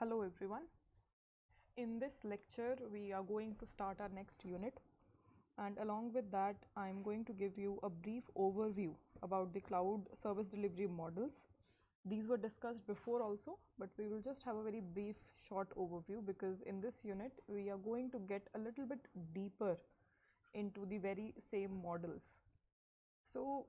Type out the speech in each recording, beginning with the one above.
Hello everyone. In this lecture, we are going to start our next unit, and along with that, I am going to give you a brief overview about the cloud service delivery models. These were discussed before also, but we will just have a very brief short overview because in this unit, we are going to get a little bit deeper into the very same models. So,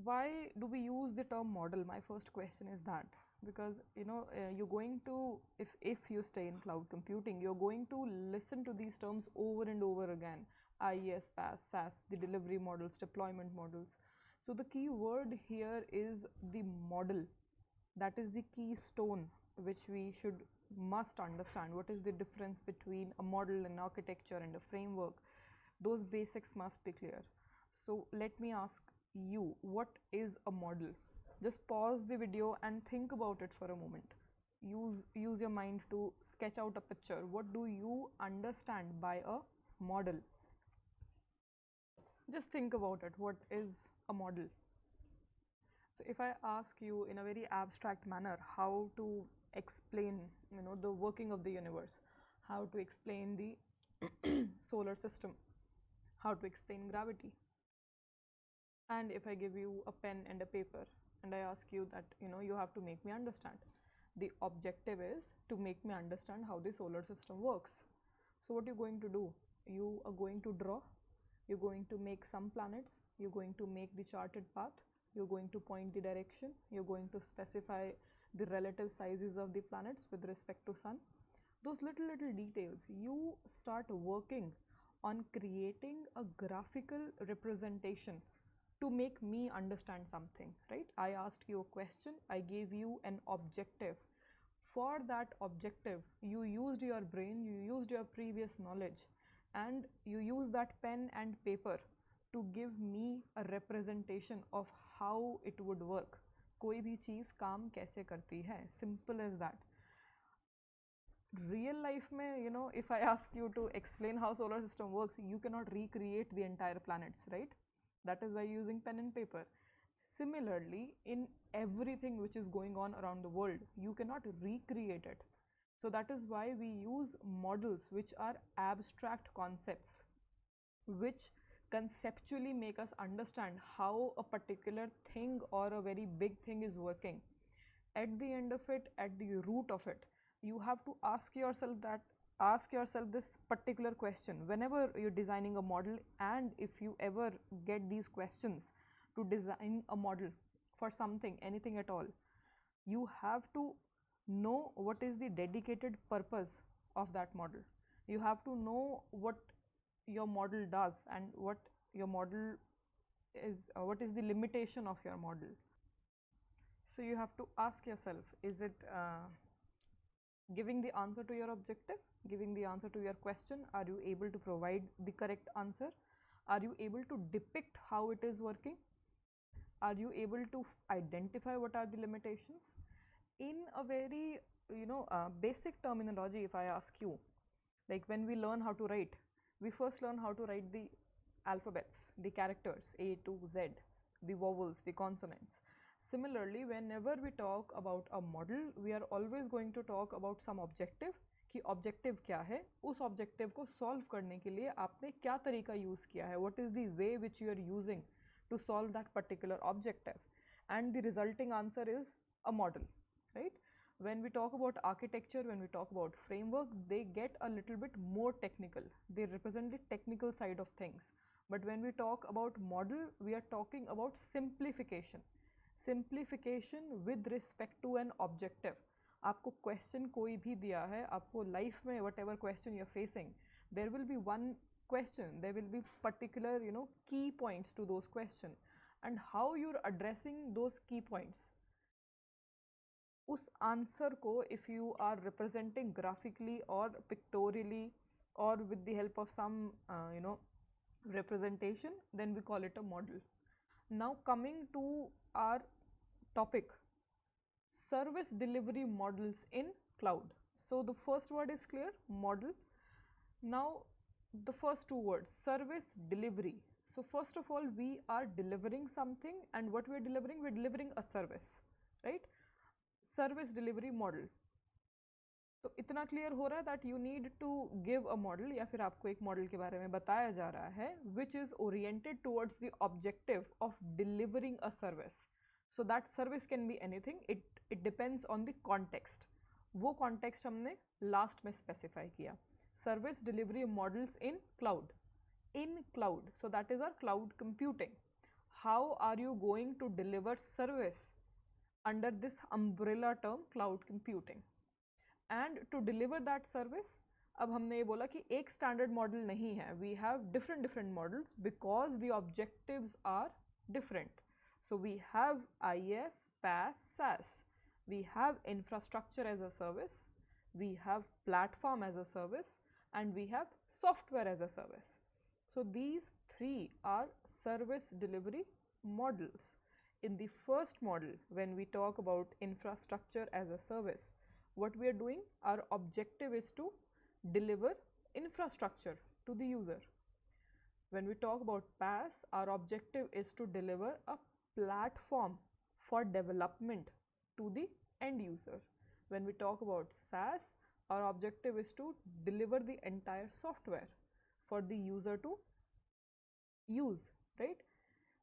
why do we use the term model? My first question is that because you're going to, if you stay in cloud computing, you're going to listen to these terms over and over again: IaaS, PaaS, SaaS, the delivery models, deployment models. So the key word here is the model. That is the keystone which we should must understand. What is the difference between a model, an architecture, and a framework? Those basics must be clear. So let me ask you, what is a model? Just pause the video and think about it for a moment. Use your mind to sketch out a picture. What do you understand by a model? Just think about it. What is a model? So if I ask you in a very abstract manner how to explain, the working of the universe, how to explain the solar system, how to explain gravity, and if I give you a pen and a paper and I ask you that, you have to make me understand, the objective is to make me understand how the solar system works. So what you're going to do, you are going to draw, you're going to make some planets, you're going to make the charted path, you're going to point the direction, you're going to specify the relative sizes of the planets with respect to sun. Those little details, you start working on creating a graphical representation to make me understand something, right? I asked you a question, I gave you an objective. For that objective, you used your brain, you used your previous knowledge, and you use that pen and paper to give me a representation of how it would work. कोई भी चीज़ काम कैसे करती है, simple as that. Real life mein, if I ask you to explain how solar system works, you cannot recreate the entire planets, right? That is why you're using pen and paper. Similarly, in everything which is going on around the world, you cannot recreate it. So that is why we use models which are abstract concepts, which conceptually make us understand how a particular thing or a very big thing is working. At the end of it, at the root of it, you have to ask yourself this particular question whenever you're designing a model, and if you ever get these questions to design a model for something, anything at all, you have to know what is the dedicated purpose of that model. You have to know what your model does and what your model is, what is the limitation of your model. So you have to ask yourself, is it giving the answer to your objective, giving the answer to your question? Are you able to provide the correct answer? Are you able to depict how it is working? Are you able to identify what are the limitations? In a very basic terminology, if I ask you, like when we learn how to write, we first learn how to write the alphabets, the characters A to Z, the vowels, the consonants. Similarly, whenever we talk about a model, we are always going to talk about some objective, कि objective क्या है, उस objective को solve करने के लिए आपने क्या तरीका use किया है, what is the way which you are using to solve that particular objective, and the resulting answer is a model, right? When we talk about architecture, when we talk about framework, they get a little bit more technical. They represent the technical side of things. But when we talk about model, we are talking about simplification. Simplification with respect to an objective. आपको question कोई भी दिया है, आपको life में whatever question you're facing, there will be one question, there will be particular key points to those questions, and how you're addressing those key points. उस answer को if you are representing graphically or pictorially or with the help of some representation, then we call it a model. Now coming to our topic, service delivery models in cloud. So the first word is clear, model. Now the first two words, service delivery. So first of all, we are delivering something, and what we're delivering a service, right? Service delivery model. तो इतना clear हो रहा है that you need to give a model, या फिर आपको एक model के बारे में बताया जा रहा है which is oriented towards the objective of delivering a service. So that service can be anything, it depends on the context. वो कॉन्टेक्स्ट हमने लास्ट में स्पेसिफाई किया. Service delivery models in cloud. So that is our cloud computing. How are you going to deliver service under this umbrella term cloud computing? And to deliver that service, अब हमने ये बोला कि एक standard model नहीं है. We have different models because the objectives are different. So we have IaaS, PaaS, SaaS. We have infrastructure as a service, we have platform as a service, and we have software as a service. So these three are service delivery models. In the first model, when we talk about infrastructure as a service, what we are doing, our objective is to deliver infrastructure to the user. When we talk about PaaS, our objective is to deliver a platform for development to the end user. When we talk about SaaS, our objective is to deliver the entire software for the user to use, right?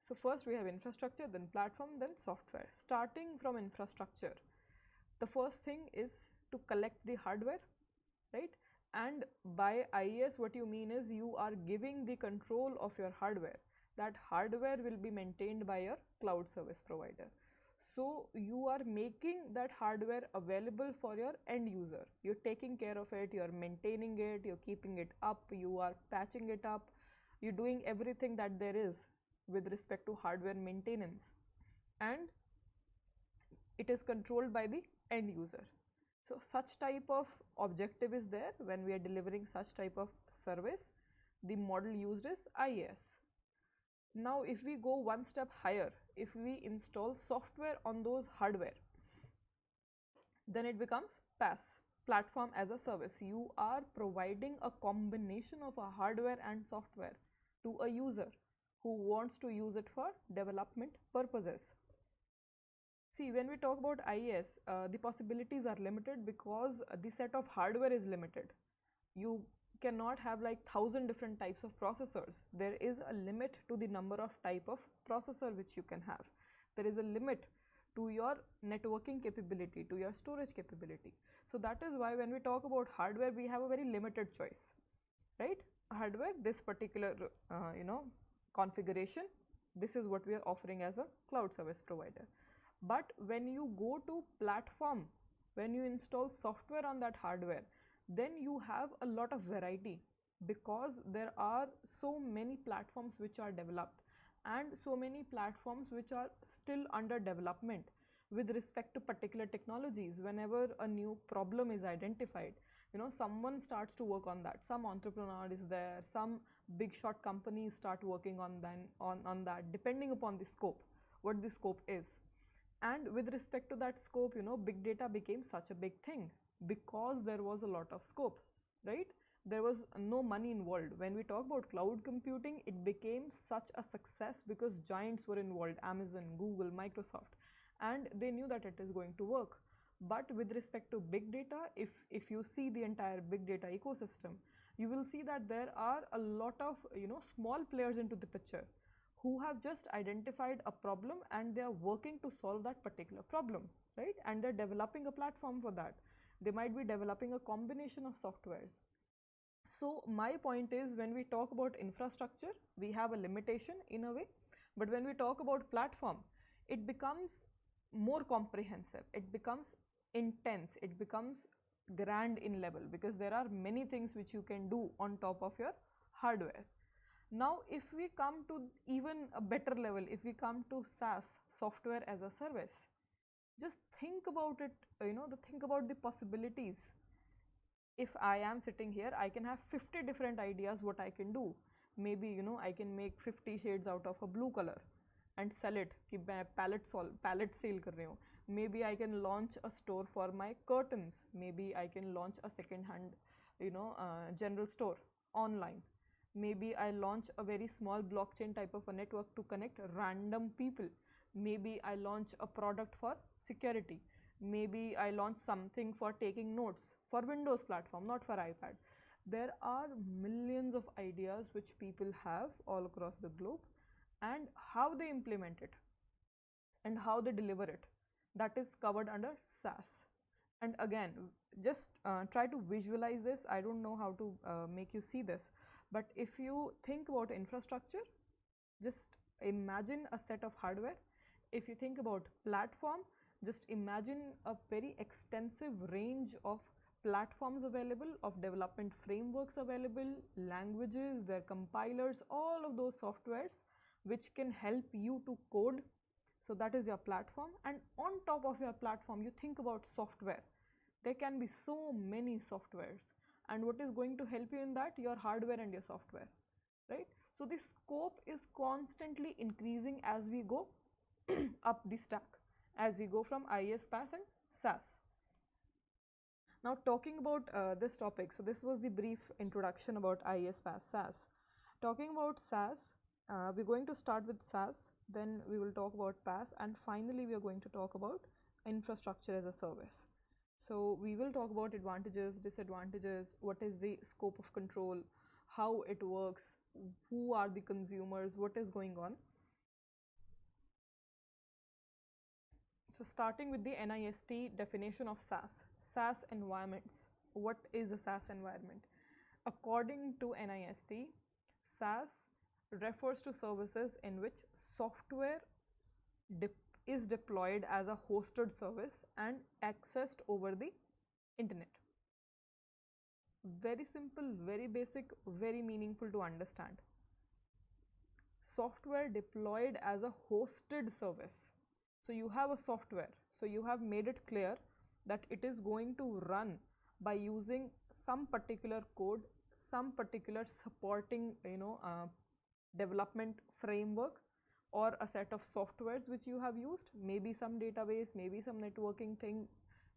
So first we have infrastructure, then platform, then software. Starting from infrastructure, the first thing is to collect the hardware, right? And by IaaS, what you mean is you are giving the control of your hardware. That hardware will be maintained by your cloud service provider. So you are making that hardware available for your end user. You're taking care of it, you're maintaining it, you're keeping it up, you are patching it up, you're doing everything that there is with respect to hardware maintenance, and it is controlled by the end user. So such type of objective is there when we are delivering such type of service. The model used is IaaS. Now if we go one step higher, if we install software on those hardware, then it becomes PaaS, platform as a service. You are providing a combination of a hardware and software to a user who wants to use it for development purposes. See, when we talk about IaaS, the possibilities are limited because the set of hardware is limited. You cannot have like 1,000 different types of processors. There is a limit to the number of type of processor which you can have. There is a limit to your networking capability, to your storage capability. So that is why when we talk about hardware, we have a very limited choice, right? Hardware, this particular configuration, this is what we are offering as a cloud service provider. But when you go to platform, when you install software on that hardware, then you have a lot of variety because there are so many platforms which are developed and so many platforms which are still under development with respect to particular technologies. Whenever a new problem is identified, someone starts to work on that, some entrepreneur is there, some big shot companies start working on that depending upon the scope, what the scope is. And with respect to that scope, big data became such a big thing because there was a lot of scope, right? There was no money involved. When we talk about cloud computing, it became such a success because giants were involved, Amazon, Google, Microsoft, and they knew that it is going to work. But with respect to big data, if you see the entire big data ecosystem, you will see that there are a lot of small players into the picture who have just identified a problem and they are working to solve that particular problem, right? And they're developing a platform for that. They might be developing a combination of softwares. So my point is, when we talk about infrastructure, we have a limitation in a way, but when we talk about platform, it becomes more comprehensive, it becomes intense, it becomes grand in level because there are many things which you can do on top of your hardware. Now, if we come to even a better level, if we come to SaaS, software as a service, just think about it, think about the possibilities. If I am sitting here, I can have 50 different ideas what I can do. Maybe, I can make 50 shades out of a blue color and sell it. कि मैं palette sale कर रही हूँ. Maybe I can launch a store for my curtains. Maybe I can launch a second hand, general store online. Maybe I launch a very small blockchain type of a network to connect random people. Maybe I launch a product for security. Maybe I launch something for taking notes for Windows platform, not for iPad. There are millions of ideas which people have all across the globe, and how they implement it and how they deliver it, that is covered under SaaS. And again, just try to visualize this. I don't know how to make you see this, but if you think about infrastructure, just imagine a set of hardware. If you think about platform, just imagine a very extensive range of platforms available, of development frameworks available, languages, their compilers, all of those softwares which can help you to code. So that is your platform. And on top of your platform, you think about software. There can be so many softwares, and what is going to help you in that? Your hardware and your software, right? So the scope is constantly increasing as we go up the stack, as we go from IaaS, PaaS and SaaS. Now talking about this topic, so this was the brief introduction about IaaS, PaaS, SaaS. Talking about SaaS, we're going to start with SaaS, then we will talk about PaaS, and finally we are going to talk about infrastructure as a service. So we will talk about advantages, disadvantages, what is the scope of control, how it works, who are the consumers, what is going on. So starting with the NIST definition of SaaS. SaaS environments. What is a SaaS environment? According to NIST, SaaS refers to services in which software is deployed as a hosted service and accessed over the internet. Very simple, very basic, very meaningful to understand. Software deployed as a hosted service. So you have a software, so you have made it clear that it is going to run by using some particular code, some particular supporting development framework, or a set of softwares which you have used, maybe some database, maybe some networking thing,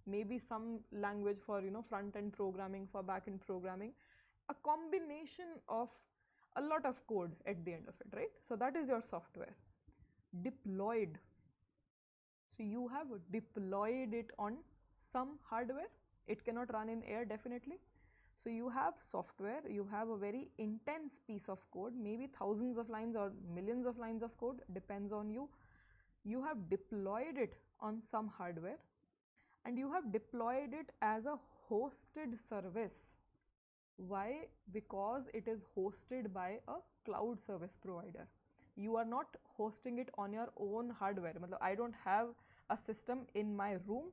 maybe some language for front end programming, for back end programming, a combination of a lot of code at the end of it, right? So that is your software. Deployed, so you have deployed it on some hardware. It cannot run in air, definitely. So you have software, you have a very intense piece of code, maybe thousands of lines or millions of lines of code, depends on you. You have deployed it on some hardware, and you have deployed it as a hosted service. Why? Because it is hosted by a cloud service provider. You are not hosting it on your own hardware. I don't have a system in my room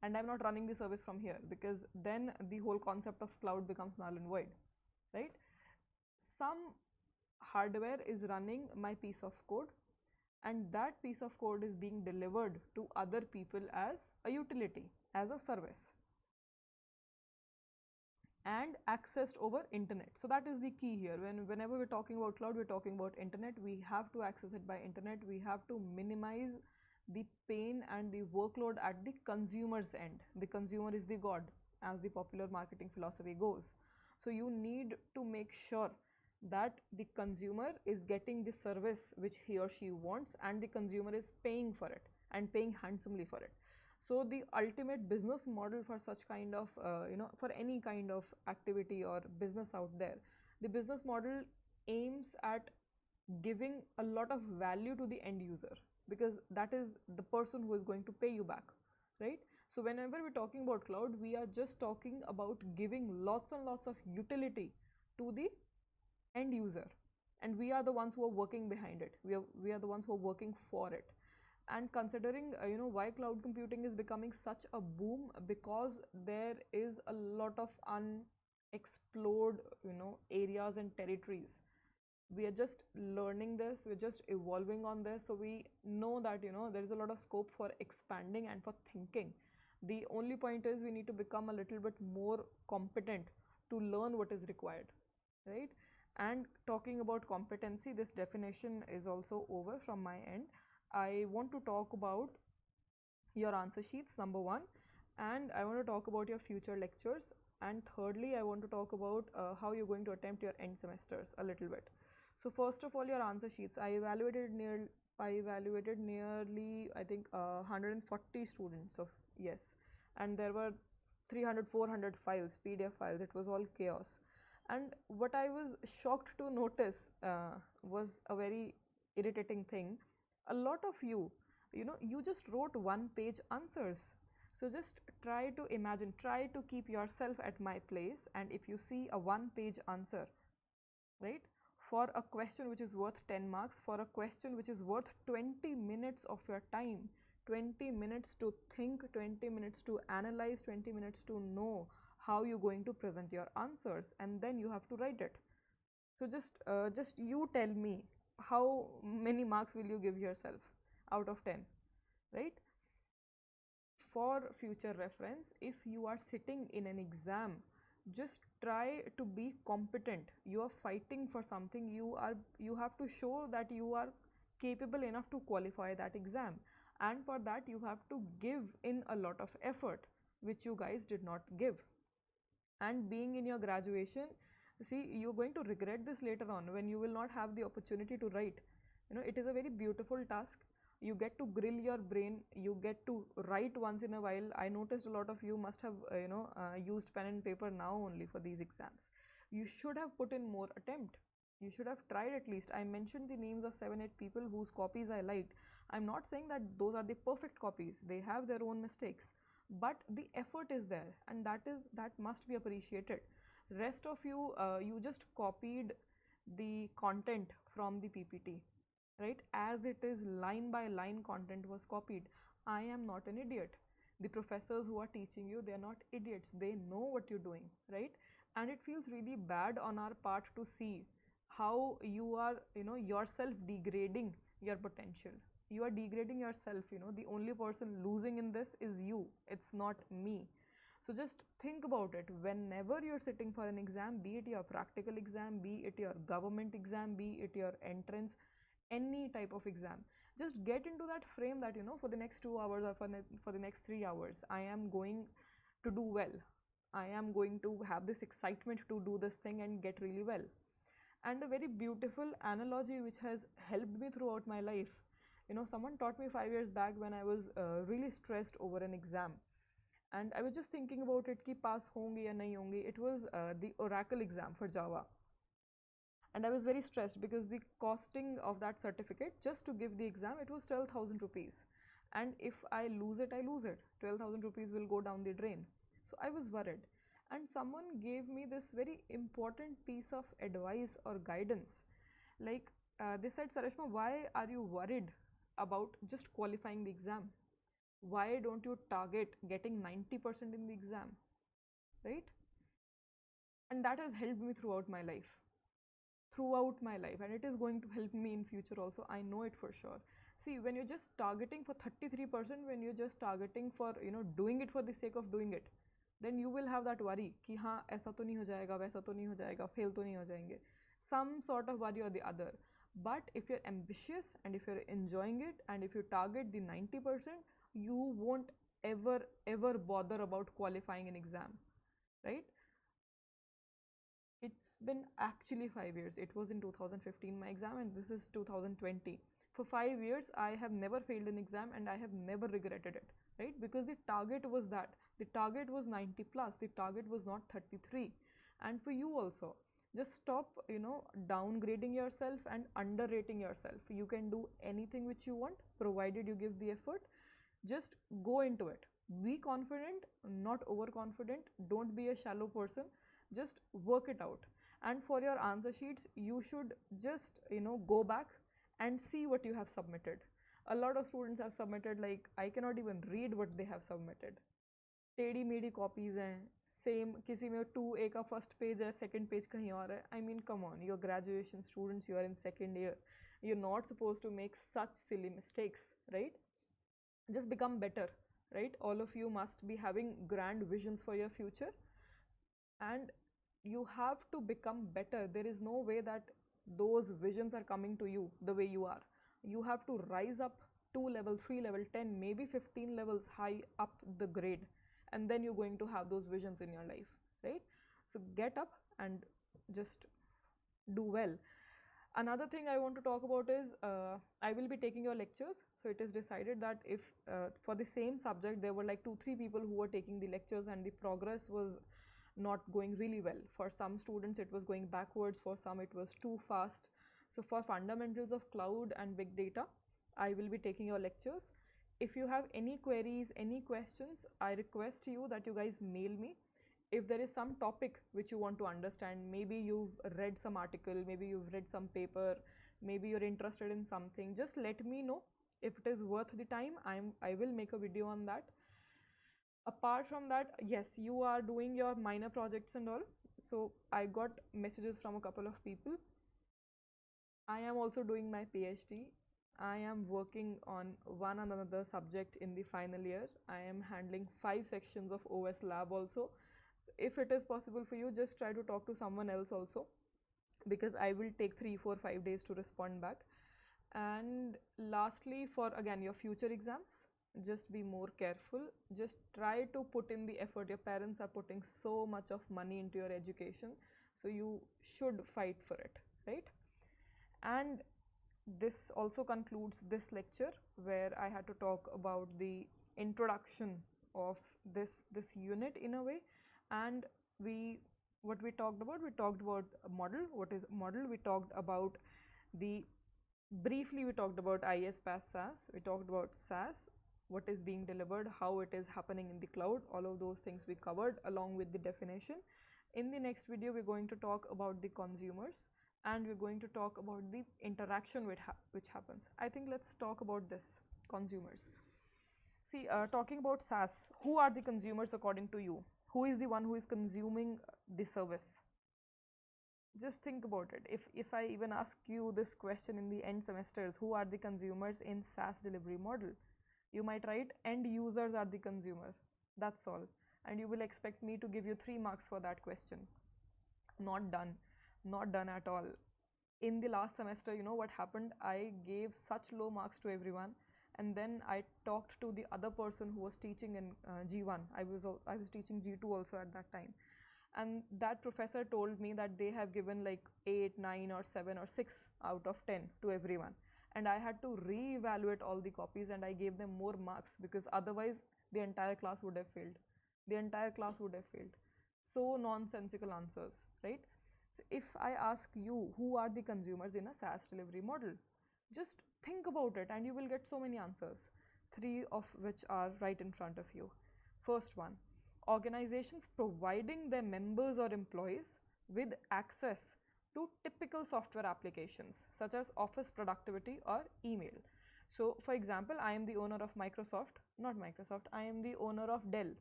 and I'm not running the service from here, because then the whole concept of cloud becomes null and void, right? Some hardware is running my piece of code, and that piece of code is being delivered to other people as a utility, as a service, and accessed over internet. So that is the key here. Whenever we're talking about cloud, we're talking about internet. We have to access it by internet. We have to minimize the pain and the workload at the consumer's end. The consumer is the god, as the popular marketing philosophy goes. So you need to make sure that the consumer is getting the service which he or she wants, and the consumer is paying for it, and paying handsomely for it. So the ultimate business model for such kind of for any kind of activity or business out there, the business model aims at giving a lot of value to the end user, because that is the person who is going to pay you back, right? So whenever we're talking about cloud, we are just talking about giving lots and lots of utility to the end user, and we are the ones who are working behind it. We are the ones who are working for it. And considering why cloud computing is becoming such a boom, because there is a lot of unexplored areas and territories. We are just learning this, we're just evolving on this, so we know that there is a lot of scope for expanding and for thinking. The only point is we need to become a little bit more competent to learn what is required, right? And talking about competency, this definition is also over from my end. I want to talk about your answer sheets, number one, and I want to talk about your future lectures, and thirdly I want to talk about how you're going to attempt your end semesters a little bit. So first of all, your answer sheets. I evaluated nearly, I think 140 students of yes. And there were 300, 400 files, PDF files. It was all chaos. And what I was shocked to notice was a very irritating thing. A lot of you, you just wrote one page answers. So just try to imagine, try to keep yourself at my place. And if you see a one page answer, right, for a question which is worth 10 marks, for a question which is worth 20 minutes of your time, 20 minutes to think, 20 minutes to analyze, 20 minutes to know how you're going to present your answers, and then you have to write it. So just you tell me, how many marks will you give yourself out of 10, right? For future reference, if you are sitting in an exam, just try to be competent. You are fighting for something. You have to show that you are capable enough to qualify that exam, and for that you have to give in a lot of effort, which you guys did not give. And being in your graduation, see, you're going to regret this later on when you will not have the opportunity to write. It is a very beautiful task. You get to grill your brain, you get to write once in a while. I noticed a lot of you must have used pen and paper now only for these exams. You should have put in more attempt. You should have tried at least. I mentioned the names of 7-8 people whose copies I liked. I'm not saying that those are the perfect copies. They have their own mistakes, but the effort is there, and that must be appreciated. Rest of you, you just copied the content from the PPT, right? As it is, line by line content was copied. I am not an idiot. The professors who are teaching you, they are not idiots. They know what you're doing, right? And it feels really bad on our part to see how you are, yourself degrading your potential. You are degrading yourself. The only person losing in this is you. It's not me. So just think about it. Whenever you're sitting for an exam, be it your practical exam, be it your government exam, be it your entrance, any type of exam, just get into that frame that, for the next 2 hours or for the next 3 hours, I am going to do well. I am going to have this excitement to do this thing and get really well. And a very beautiful analogy which has helped me throughout my life, someone taught me 5 years back when I was really stressed over an exam, and I was just thinking about it, ki pass honge ya nahi honge. It was the Oracle exam for Java, and I was very stressed because the costing of that certificate just to give the exam, it was 12,000 rupees, and if I lose it, I lose it. 12,000 rupees will go down the drain. So I was worried, and someone gave me this very important piece of advice or guidance. Like, they said, Sarashma, why are you worried about just qualifying the exam? Why don't you target getting 90% in the exam, right? And that has helped me throughout my life, and it is going to help me in future also. I know it for sure. See, when you're just targeting for 33%, when you're just targeting for, doing it for the sake of doing it, then you will have that worry कि हाँ ऐसा तो नहीं हो जाएगा, वैसा तो नहीं हो जाएगा, फेल तो नहीं हो जाएंगे, some sort of worry or the other. But if you're ambitious and if you're enjoying it and if you target the 90%, you won't ever bother about qualifying an exam, right? It's been actually 5 years. It was in 2015 my exam, and this is 2020. For 5 years, I have never failed an exam, and I have never regretted it, right? Because the target was that. The target was 90 plus. The target was not 33. And for you also, just stop, downgrading yourself and underrating yourself. You can do anything which you want, provided you give the effort. Just go into it. Be confident, not overconfident. Don't be a shallow person. Just work it out. And for your answer sheets, you should just, go back and see what you have submitted. A lot of students have submitted, like, I cannot even read what they have submitted. टेढ़ी मेढ़ी copies हैं, same, किसी में 2A का first page है, second page कहीं और है. I mean, come on, you're graduation students, you are in second year. You're not supposed to make such silly mistakes, right? Just become better, right? All of you must be having grand visions for your future, and you have to become better. There is no way that those visions are coming to you the way you are. You have to rise up 2 level, 3 level, 10, maybe 15 levels high up the grade, and then you're going to have those visions in your life, right? So get up and just do well. Another thing I want to talk about is I will be taking your lectures. So it is decided that if for the same subject there were like 2-3 people who were taking the lectures and the progress was not going really well. For some students it was going backwards, for some it was too fast. So for fundamentals of cloud and big data, I will be taking your lectures. If you have any queries, any questions, I request you that you guys mail me. If there is some topic which you want to understand, maybe you've read some article, maybe you've read some paper, maybe you're interested in something, just let me know. If it is worth the time, I will make a video on that. Apart from that, yes, you are doing your minor projects and all. So I got messages from a couple of people. I am also doing my PhD. I am working on one another subject in the final year. I am handling 5 sections of OS lab also. If it is possible for you, just try to talk to someone else also, because I will take 3, 4, 5 days to respond back. And lastly, for again your future exams, just be more careful. Just try to put in the effort. Your parents are putting so much of money into your education, so you should fight for it, right? And this also concludes this lecture, where I had to talk about the introduction of this unit in a way. And what we talked about a model. What is model? We talked about briefly we talked about IaaS, PaaS, SaaS. We talked about SaaS, what is being delivered, how it is happening in the cloud. All of those things we covered along with the definition. In the next video, we're going to talk about the consumers, and we're going to talk about the interaction which happens. I think let's talk about this, consumers. See, talking about SaaS, who are the consumers according to you? Who is the one who is consuming the service? Just think about it. If I even ask you this question in the end semesters, who are the consumers in SaaS delivery model? You might write end users are the consumer. That's all. And you will expect me to give you 3 marks for that question. Not done. Not done at all. In the last semester, you know what happened? I gave such low marks to everyone, and then I talked to the other person who was teaching in G1. I was teaching G2 also at that time, and that professor told me that they have given like 8, 9 or 7 or 6 out of 10 to everyone, and I had to re-evaluate all the copies, and I gave them more marks, because otherwise the entire class would have failed. The entire class would have failed. So nonsensical answers, right? So if I ask you who are the consumers in a SaaS delivery model, just think about it and you will get so many answers, 3 of which are right in front of you. First one, organizations providing their members or employees with access to typical software applications such as office productivity or email. So for example, I am the owner of I am the owner of Dell,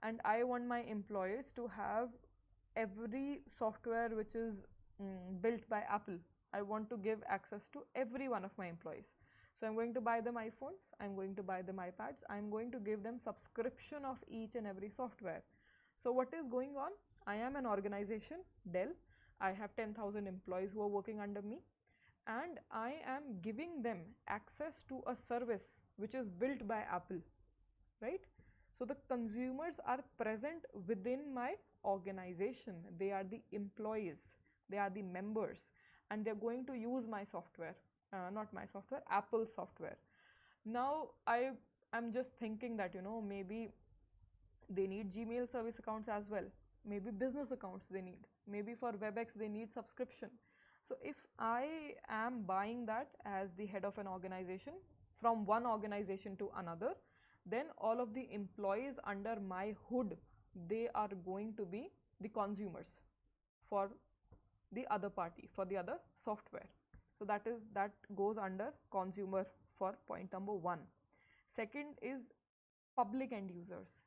and I want my employees to have every software which is built by Apple. I want to give access to every one of my employees. So I'm going to buy them iPhones, I'm going to buy them iPads, I'm going to give them subscription of each and every software. So what is going on? I am an organization, Dell. I have 10,000 employees who are working under me, and I am giving them access to a service which is built by Apple, right? So the consumers are present within my organization. They are the employees, they are the members, and they're going to use my software, not my software, Apple software. Now I'm just thinking that, you know, maybe they need Gmail service accounts as well. Maybe business accounts they need. Maybe for WebEx they need subscription. So if I am buying that as the head of an organization from one organization to another, then all of the employees under my hood, they are going to be the consumers for the other party, for the other software. So that goes under consumer for point number 1. Second is public end users.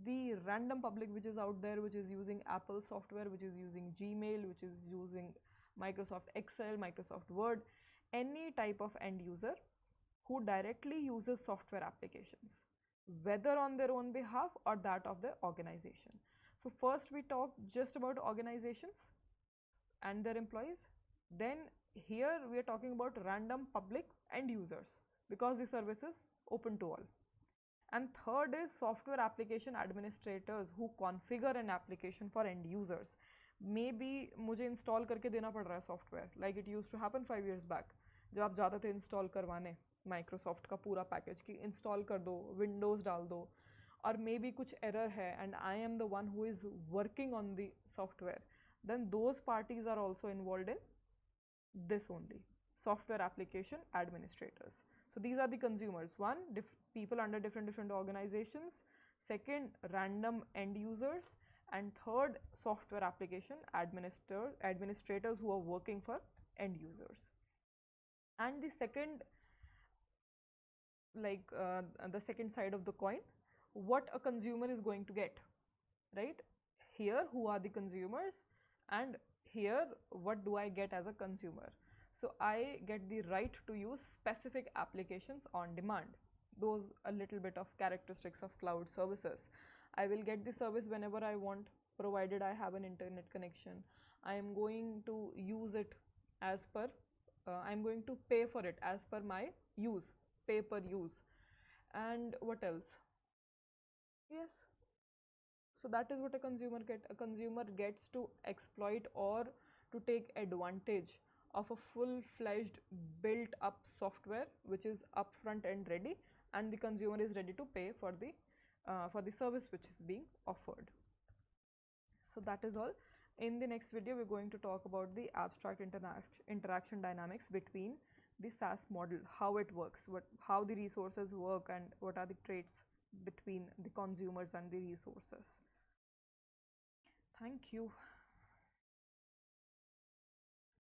The random public which is out there, which is using Apple software, which is using Gmail, which is using Microsoft Excel, Microsoft Word, any type of end user who directly uses software applications, whether on their own behalf or that of the organization. So first we talked just about organizations and their employees. Then here we are talking about random public end users, because the service is open to all. And third is software application administrators who configure an application for end users. Maybe मुझे install करके देना पड़ रहा है software, like it use to happen 5 years बैक, जब आप जाते थे इंस्टॉल करवाने माइक्रोसॉफ्ट का पूरा पैकेज कि इंस्टॉल कर दो, विंडोज़ डाल दो, और मे बी कुछ एरर है and I am the one who is working on the software, then those parties are also involved in this only, software application administrators. So these are the consumers. One, people under different organizations. Second, random end users. And third, software application administrators who are working for end users. And the second, the second side of the coin, what a consumer is going to get, right? Here, who are the consumers, and here, what do I get as a consumer? So I get the right to use specific applications on demand. Those a little bit of characteristics of cloud services. I will get the service whenever I want, provided I have an internet connection. I am going to use it as per, I am going to pay for it as per my use, pay per use. And what else? Yes. So that is what a consumer gets. A consumer gets to exploit or to take advantage of a full-fledged built-up software which is upfront and ready, and the consumer is ready to pay for the service which is being offered. So that is all. In the next video, we're going to talk about the abstract interaction dynamics between the SaaS model, how it works, how the resources work, and what are the traits between the consumers and the resources. Thank you.